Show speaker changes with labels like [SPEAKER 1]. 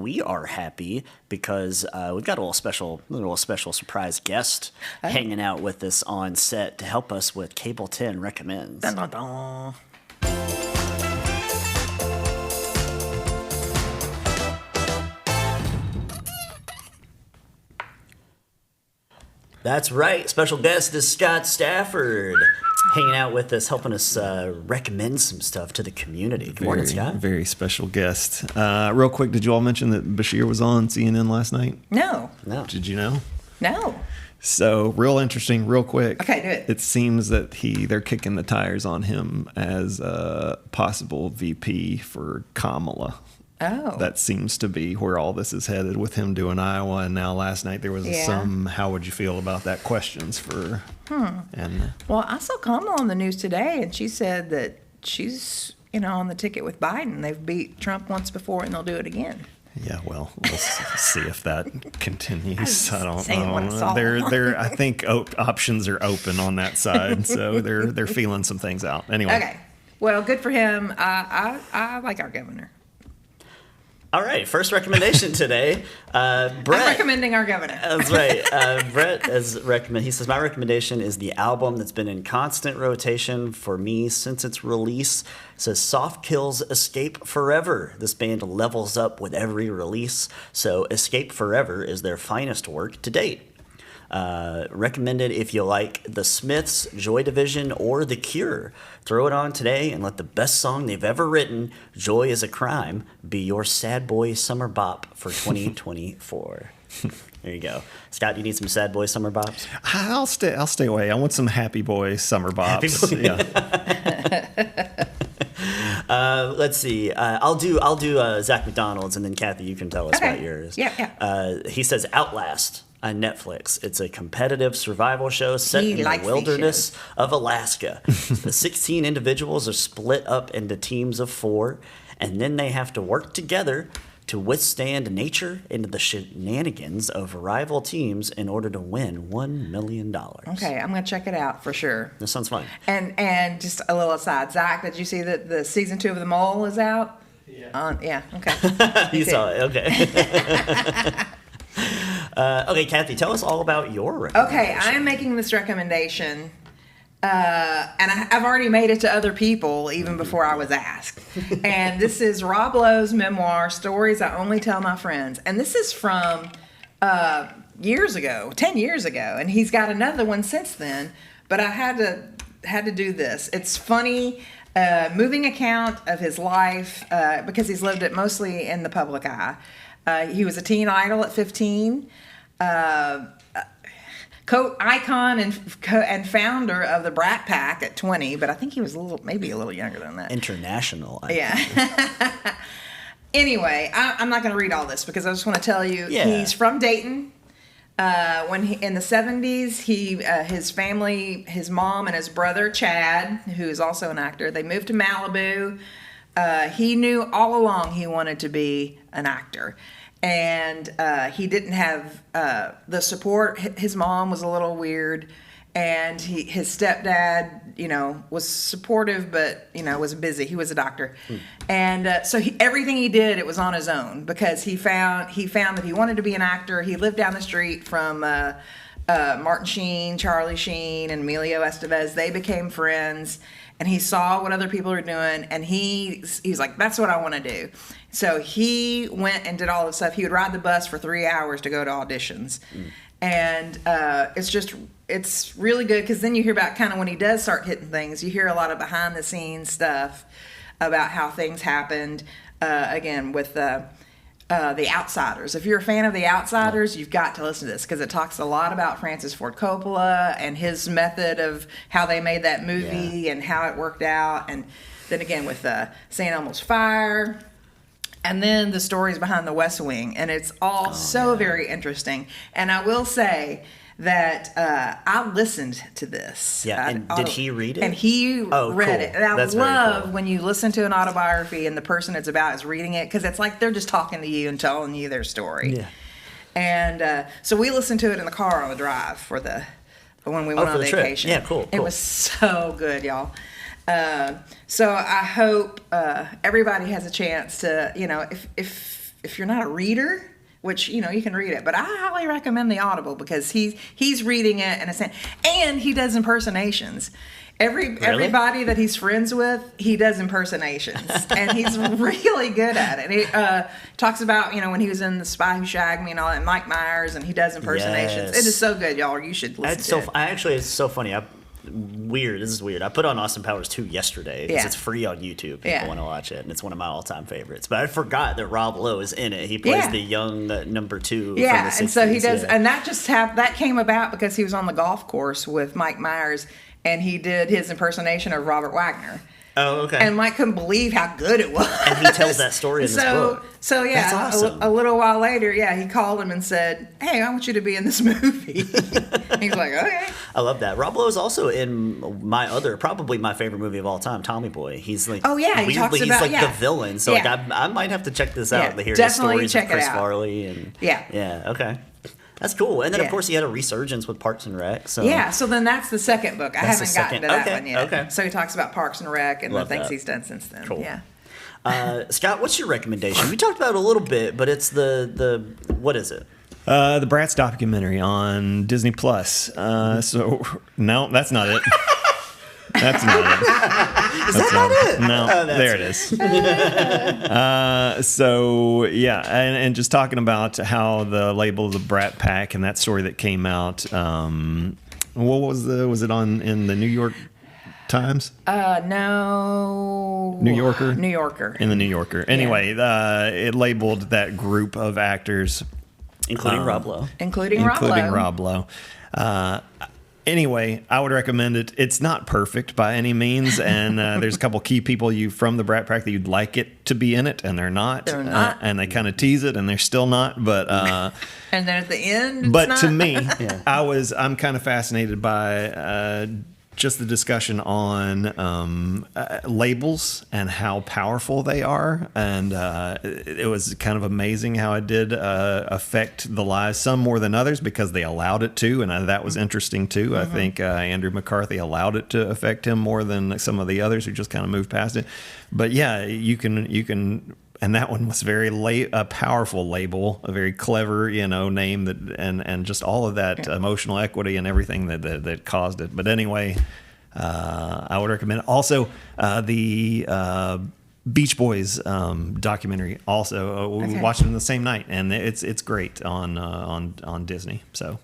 [SPEAKER 1] we are happy because we've got a little special surprise guest hanging out with us on set to help us with Cable 10 Recommends.
[SPEAKER 2] Dun, dun, dun.
[SPEAKER 1] That's right. Special guest is Scott Stafford, hanging out with us, helping us recommend some stuff to the community. Good morning, Scott.
[SPEAKER 3] Very special guest. Real quick, did you all mention that Bashir was on CNN last night?
[SPEAKER 2] No.
[SPEAKER 3] Did you know?
[SPEAKER 2] No.
[SPEAKER 3] So, real interesting, real quick.
[SPEAKER 2] Okay, do it.
[SPEAKER 3] It seems that they're kicking the tires on him as a possible VP for Kamala.
[SPEAKER 2] Oh.
[SPEAKER 3] That seems to be where all this is headed with him doing Iowa. And now last night there was some, how would you feel about that questions for. And
[SPEAKER 2] Well, I saw Kamala on the news today, and she said that she's, on the ticket with Biden. They've beat Trump once before, and they'll do it again.
[SPEAKER 3] yeah, well, we'll see if that continues. I don't
[SPEAKER 2] saying what I
[SPEAKER 3] know.
[SPEAKER 2] saw.
[SPEAKER 3] I think options are open on that side, so they're feeling some things out. Anyway.
[SPEAKER 2] Okay. Well, good for him. I like our governor.
[SPEAKER 1] All right, first recommendation today. Brett.
[SPEAKER 2] I'm recommending our governor.
[SPEAKER 1] That's right. Brett has he says, my recommendation is the album that's been in constant rotation for me since its release. It says Soft Kill's Escape Forever. This band levels up with every release, so Escape Forever is their finest work to date. Recommended if you like The Smiths, Joy Division, or The Cure. Throw it on today and let the best song they've ever written, Joy is a Crime, be your sad boy summer bop for 2024. There you go. Scott, do you need some sad boy summer bops?
[SPEAKER 3] I'll stay away. I want some happy boy summer bops.
[SPEAKER 1] Yeah. Let's see. I'll do Zach McDonald's, and then Cathy, you can tell us about yours.
[SPEAKER 2] Yeah.
[SPEAKER 1] He says Outlast on Netflix. It's a competitive survival show set in the wilderness of Alaska. The 16 individuals are split up into teams of 4, and then they have to work together to withstand nature and the shenanigans of rival teams in order to win $1 million.
[SPEAKER 2] Okay, I'm going to check it out for sure.
[SPEAKER 1] That sounds fun.
[SPEAKER 2] And just a little aside, Zack, did you see that the season 2 of The Mole is out?
[SPEAKER 4] Yeah.
[SPEAKER 2] Okay.
[SPEAKER 1] You saw it, okay. Okay, Cathy, tell us all about your recommendation.
[SPEAKER 2] Okay, I'm making this recommendation, and I've already made it to other people even before I was asked. And this is Rob Lowe's memoir, Stories I Only Tell My Friends. And this is from 10 years ago, and he's got another one since then. But I had to do this. It's funny, moving account of his life because he's lived it mostly in the public eye. He was a teen idol at 15, icon and founder of the Brat Pack at 20, but I think he was maybe a little younger than that.
[SPEAKER 1] International.
[SPEAKER 2] Yeah. Anyway, I'm not going to read all this because I just want to tell you he's from Dayton. In the 70s, his family, his mom and his brother Chad, who is also an actor, they moved to Malibu. He knew all along he wanted to be an actor. And he didn't have the support. His mom was a little weird. And his stepdad, was supportive, but, was busy. He was a doctor. And so everything he did, it was on his own because he found that he wanted to be an actor. He lived down the street from Martin Sheen, Charlie Sheen, and Emilio Estevez. They became friends. And he saw what other people were doing, and he's like, that's what I want to do. So he went and did all this stuff. He would ride the bus for 3 hours to go to auditions. And it's really good because then you hear about kind of when he does start hitting things, you hear a lot of behind-the-scenes stuff about how things happened, again, with The Outsiders. If you're a fan of The Outsiders, you've got to listen to this because it talks a lot about Francis Ford Coppola and his method of how they made that movie and how it worked out. And then again with St. Elmo's Fire. And then the stories behind The West Wing. And it's all very interesting. And I will say that I listened to this.
[SPEAKER 1] Yeah, and did he read it?
[SPEAKER 2] And he read it. And I love when you listen to an autobiography and the person it's about is reading it because it's like they're just talking to you and telling you their story. Yeah. And so we listened to it in the car on the drive when we went on vacation.
[SPEAKER 1] Yeah, cool.
[SPEAKER 2] It was so good, y'all. So I hope everybody has a chance to, if if you're not a reader, which, you can read it, but I highly recommend the Audible because he's reading it and he does impersonations. Everybody that he's friends with, he does impersonations, and he's really good at it. He talks about, when he was in The Spy Who Shagged Me and all that, Mike Myers, and he does impersonations.
[SPEAKER 1] Yes.
[SPEAKER 2] It is so good, y'all. You should listen to it.
[SPEAKER 1] It's so funny. This is weird. I put on Austin Powers 2 yesterday because it's free on YouTube if you want to watch it, and it's one of my all-time favorites. But I forgot that Rob Lowe is in it. He plays the young number 2
[SPEAKER 2] Yeah,
[SPEAKER 1] from the 60s.
[SPEAKER 2] And so he does, and that that came about because he was on the golf course with Mike Myers, and he did his impersonation of Robert Wagner.
[SPEAKER 1] Oh, okay.
[SPEAKER 2] And Mike couldn't believe how good it was.
[SPEAKER 1] And he tells that story in this book.
[SPEAKER 2] So yeah,
[SPEAKER 1] that's awesome.
[SPEAKER 2] a little while later, he called him and said, "Hey, I want you to be in this movie." He's like, "Okay."
[SPEAKER 1] I love that. Rob Lowe is also in probably my favorite movie of all time, Tommy Boy. He's like,
[SPEAKER 2] he talks about
[SPEAKER 1] the villain. So I might have to check this out. Hear his stories with Chris Farley and okay. That's cool. And then, of course, he had a resurgence with Parks and Rec. So
[SPEAKER 2] so then that's the second book. I haven't gotten to that one yet.
[SPEAKER 1] Okay.
[SPEAKER 2] So he talks about Parks and Rec and
[SPEAKER 1] Love
[SPEAKER 2] the things
[SPEAKER 1] that.
[SPEAKER 2] he's done since then.
[SPEAKER 1] Cool.
[SPEAKER 2] Yeah.
[SPEAKER 1] Scott, what's your recommendation? We talked about it a little bit, but it's the what is it?
[SPEAKER 3] The Brats documentary on Disney Plus. So no, that's not it. That's not it.
[SPEAKER 1] Is that not it?
[SPEAKER 3] No, there it is. So yeah, and just talking about how the label of the Brat Pack and that story that came out. What was it on in the New York Times?
[SPEAKER 2] No.
[SPEAKER 3] New Yorker.
[SPEAKER 2] New Yorker.
[SPEAKER 3] In the New Yorker. Anyway, it labeled that group of actors,
[SPEAKER 1] Including Rob Lowe.
[SPEAKER 2] Including Rob
[SPEAKER 3] Lowe. Anyway, I would recommend it. It's not perfect by any means, and there's a couple key people from the Brat Pack that you'd like it to be in it, and they're not.
[SPEAKER 2] They're not.
[SPEAKER 3] And they kind of tease it, and they're still not. But
[SPEAKER 2] and then at the end,
[SPEAKER 3] to me, I'm kind of fascinated by just the discussion on labels and how powerful they are. And it was kind of amazing how it did affect the lives, some more than others, because they allowed it to. And that was interesting, too. Mm-hmm. I think Andrew McCarthy allowed it to affect him more than some of the others who just kind of moved past it. But yeah, you can. And that one was a powerful label, a very clever, name that, and just all of that emotional equity and everything that caused it. But anyway, I would recommend it. Also, the Beach Boys documentary. Also, we watched it in the same night, and it's great on Disney. So